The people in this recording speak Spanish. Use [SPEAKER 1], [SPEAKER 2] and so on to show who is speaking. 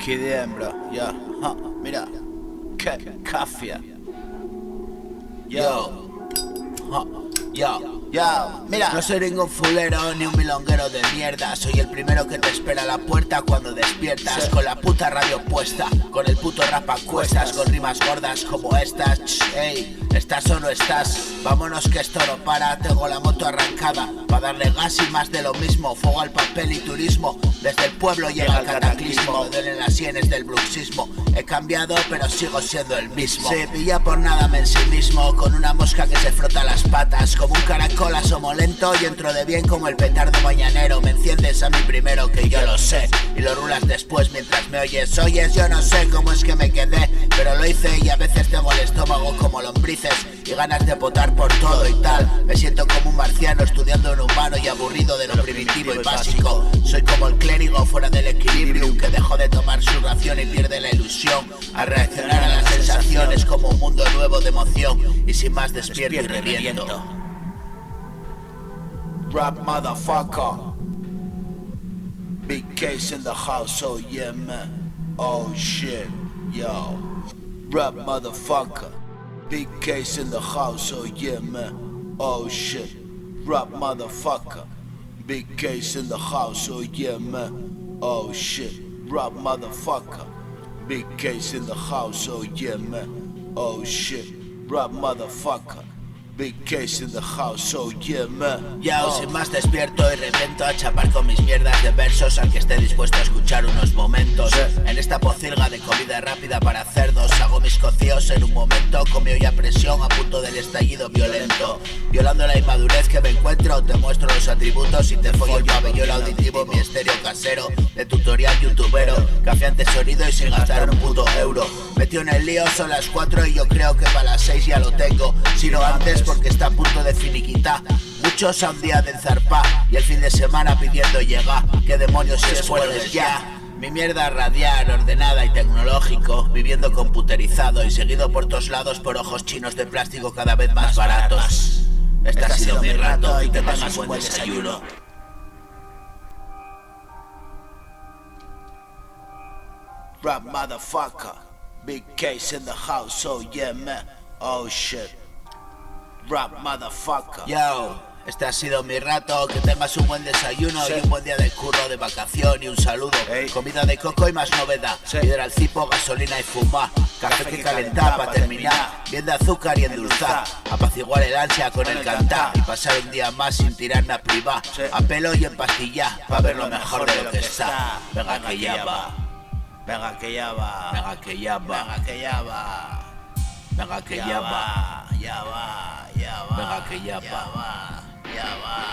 [SPEAKER 1] Qué bien, bro. Ya, mira. Qué cafia. Yo. Yo, mira, no soy ningún fulero ni un milonguero de mierda. Soy el primero que te espera a la puerta cuando despiertas, con la puta radio puesta, con el puto rap a cuestas, con rimas gordas como estas. Ey, ¿estás o no estás? Vámonos que esto no para. Tengo la moto arrancada para darle gas y más de lo mismo. Fuego al papel y turismo. Desde el pueblo llega el cataclismo. Me duelen las sienes del bruxismo. He cambiado pero sigo siendo el mismo. Se pilla por nada en sí mismo, con una mosca que se frota las patas. Como un caracol asomo lento y entro de bien como el petardo mañanero. Me enciendes a mí primero que yo lo sé, y lo rulas después mientras me oyes. Oyes, yo no sé cómo es que me quedé, pero lo hice y a veces tengo el estómago como lombrices y ganas de potar por todo y tal. Me siento como un marciano estudiando en humano y aburrido de lo primitivo y básico. Soy como el clérigo fuera del equilibrio, que dejó de tomar su ración y pierde la ilusión a reaccionar a las sensaciones como un mundo nuevo de emoción. Y sin más despierto y reviento. Rap motherfucker. Big case in the house, oh yeah man. Oh shit, yo. Rap motherfucker. Big case in the house, oh yeah man. Oh shit. Rap motherfucker. Big case in the house, oh yeah man. Oh shit. Rap motherfucker. Big case in the house, oh yeah man. Oh shit. Rap motherfucker. Big case in the house, oh yeah man. Ya, sin más despierto y reviento a chapar con mis mierdas de versos al que esté dispuesto a escuchar unos momentos. En esta pocilga de comida rápida para cerdos hago mis cocidos en un momento, con mi olla a presión a punto del estallido violento. Violando la inmadurez que me encuentro, te muestro los atributos y te follo el pabellón auditivo, mi estéreo casero de tutorial youtubero. Cafeante sonido y sin gastar un puto euro. Metido en el lío, son las 4 y yo creo que para las 6 ya lo tengo. Si no antes, porque está a punto de finiquitar. Muchos a un día de enzarpar y el fin de semana pidiendo llega. ¿Qué demonios si es jueves ya? Mi mierda radial, ordenada y tecnológico, viviendo computerizado y seguido por todos lados por ojos chinos de plástico cada vez más baratos. Este ha sido mi rato y te tengas un buen desayuno. Rap motherfucker, big case in the house, oh yeah man, oh shit. Rap motherfucker. Yo, este ha sido mi rato, que tengas un buen desayuno y un buen día de curro, de vacación y un saludo. Comida de coco y más novedad, piedra al cipo, gasolina y fumar. Café que calentar para terminar, bien de azúcar y endulzar. Apaciguar el ansia con el cantar y pasar un día más sin tirarme a privar. A pelo y en pastillar, pa' ver lo mejor de lo que está. Venga que ya va. Venga que ya va. Venga que ya va. Venga que ya va. Venga que ya va. Ya va. Ya va. Venga que ya va. Ya va.